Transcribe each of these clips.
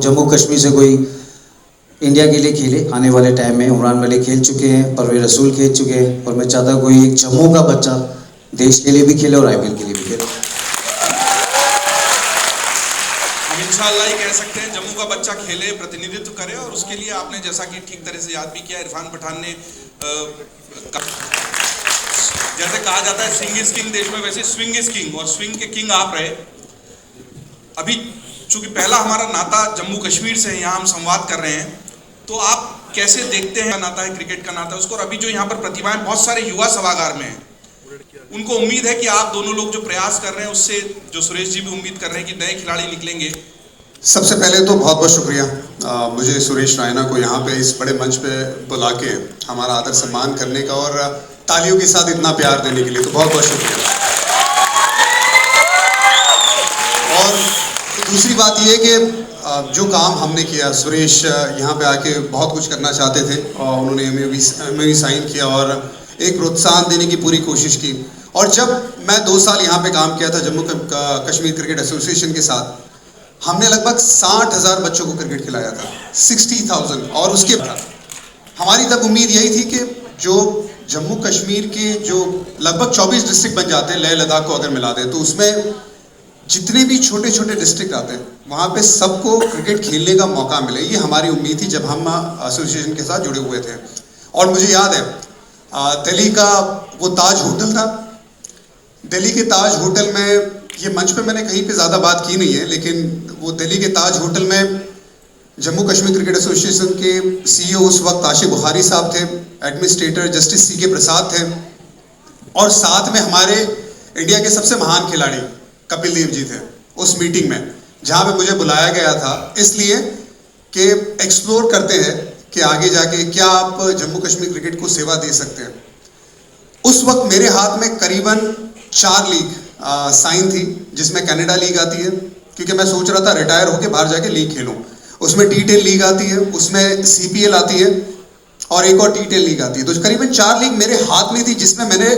जम्मू कश्मीर से कोई इंडिया के लिए खेले आने वाले टाइम में। उमरान मलिक खेल चुके हैं, परवेज रसूल खेल चुके हैं, और मैं चाहता हूँ कोई एक जम्मू का बच्चा देश के लिए भी खेले और IPL के लिए भी खेले। हम इंशाअल्लाह ही कह सकते हैं जम्मू का बच्चा खेले, प्रतिनिधित्व करे, और उसके लिए आपने जैसा कि ठीक तरह से याद भी किया, इरफान पठान ने जैसे कहा जाता है सिंग इज किंग देश में, वैसे स्विंग इज किंग, और स्विंग के किंग आप रहे। अभी चूंकि पहला हमारा नाता जम्मू कश्मीर से है, यहाँ हम संवाद कर रहे हैं, तो आप कैसे देखते हैं नाता है, क्रिकेट का नाता है उसको, और अभी जो यहाँ पर प्रतिभाएं बहुत सारे युवा सभागार में हैं, उनको उम्मीद है कि आप दोनों लोग जो प्रयास कर रहे हैं उससे, जो सुरेश जी भी उम्मीद कर रहे हैं कि नए खिलाड़ी निकलेंगे। सबसे पहले तो बहुत बहुत शुक्रिया मुझे सुरेश रायना को यहाँ पे इस बड़े मंच पे बुला के हमारा आदर सम्मान करने का और तालियों के साथ इतना प्यार देने के लिए, तो बहुत बहुत शुक्रिया। और दूसरी बात ये कि जो काम हमने किया, सुरेश यहाँ पे आके बहुत कुछ करना चाहते थे और उन्होंने हमें भी साइन किया और एक प्रोत्साहन देने की पूरी कोशिश की। और जब मैं 2 साल यहाँ पे काम किया था जम्मू कश्मीर क्रिकेट एसोसिएशन के साथ, हमने लगभग 60,000 बच्चों को क्रिकेट खिलाया था, 60,000। और उसके बाद हमारी तब उम्मीद यही थी कि जो जम्मू कश्मीर के जो लगभग 24 डिस्ट्रिक्ट बन जाते हैं, लेह लद्दाख को अगर मिला दें, तो उसमें जितने भी छोटे छोटे डिस्ट्रिक्ट आते हैं वहाँ पे सबको क्रिकेट खेलने का मौका मिले। ये हमारी उम्मीद थी जब हम एसोसिएशन के साथ जुड़े हुए थे। और मुझे याद है दिल्ली का वो ताज होटल था, दिल्ली के ताज होटल में, ये मंच पे मैंने कहीं पे ज़्यादा बात की नहीं है, लेकिन वो दिल्ली के ताज होटल में जम्मू कश्मीर क्रिकेट एसोसिएशन के CEO उस वक्त आशिफ बुखारी साहब थे, एडमिनिस्ट्रेटर जस्टिस CK प्रसाद थे, और साथ में हमारे इंडिया के सबसे महान खिलाड़ी कपिल देव जी थे उस मीटिंग में, जहाँ पे मुझे बुलाया गया था इसलिए कि एक्सप्लोर करते हैं कि आगे जाके क्या आप जम्मू कश्मीर क्रिकेट को सेवा दे सकते हैं। उस वक्त मेरे हाथ में करीबन 4 लीग साइन थी, जिसमें कनाडा लीग आती है, क्योंकि मैं सोच रहा था रिटायर होकर बाहर जाके लीग खेलूं। उसमें T10 लीग आती है, उसमें CPL आती है, और एक और T10 लीग आती है। तो करीबन 4 लीग मेरे हाथ में थी, जिसमें मैंने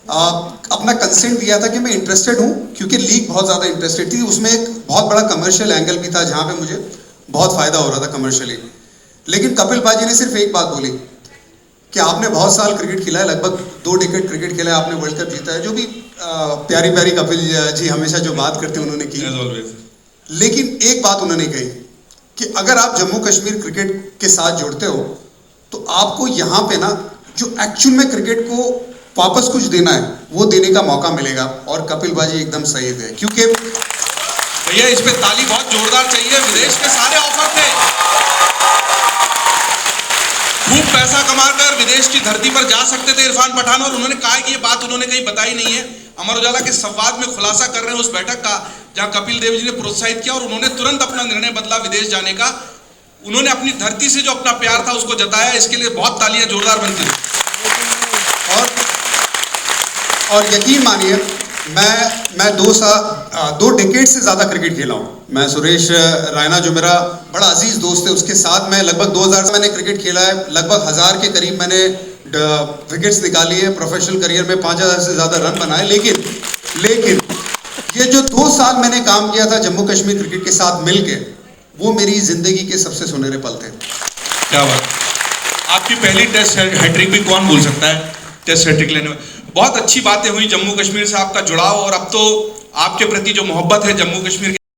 अपना कंसेंट दिया था कि मैं इंटरेस्टेड हूँ, क्योंकि लीग बहुत ज़्यादा इंटरेस्टेड थी। उसमें एक बहुत बड़ा कमर्शियल एंगल भी था, जहाँ पे मुझे बहुत फ़ायदा हो रहा था कमर्शियली। लेकिन कपिल पाजी ने सिर्फ एक बात बोली कि आपने बहुत साल क्रिकेट खेला है, लगभग 2 डिकेड क्रिकेट खेला है, आपने वर्ल्ड कप जीता है, जो भी प्यारी प्यारी कपिल जी हमेशा जो बात करते हैं उन्होंने की। लेकिन एक बात उन्होंने कही कि अगर आप जम्मू कश्मीर क्रिकेट के साथ जुड़ते हो तो आपको यहाँ पे ना जो एक्चुअल में क्रिकेट को वापस कुछ देना है वो देने का मौका मिलेगा। और कपिल बाजी एकदम सही थे, क्योंकि भैया इस पे ताली बहुत जोरदार चाहिए। विदेश के सारे ऑफर थे, खूब पैसा कमाकर विदेश की धरती पर जा सकते थे इरफान पठान, और उन्होंने कहा कि ये बात उन्होंने कहीं बताई नहीं है। अमर उजाला के संवाद में खुलासा कर रहे हैं उस बैठक का, जहां कपिल देव जी ने प्रोत्साहित किया और उन्होंने तुरंत अपना निर्णय बदला विदेश जाने का। उन्होंने अपनी धरती से जो अपना प्यार था उसको जताया, इसके लिए बहुत तालियां जोरदार बनती हैं। और यकीन मानिए मैं 2 डिकेड से ज़्यादा क्रिकेट खेला हूँ। मैं सुरेश रायना जो मेरा बड़ा अजीज दोस्त है, उसके साथ मैं लगभग 2000 से मैंने क्रिकेट खेला है, लगभग 1000 के करीब मैंने विकेट्स निकाली है। प्रोफेशनल करियर में 5000 से ज़्यादा रन बनाए। लेकिन ये जो 2 साल मैंने काम किया था जम्मू कश्मीर क्रिकेट के साथ मिलके, वो मेरी ज़िंदगी के सबसे सुनहरे पल थे। क्या बात। आपकी पहली टेस्ट हैट्रिक भी कौन भूल सकता है, टेस्ट हैट्रिक लेने में। बहुत अच्छी बातें हुई, जम्मू कश्मीर से आपका जुड़ाव, और अब तो आपके प्रति जो मोहब्बत है जम्मू कश्मीर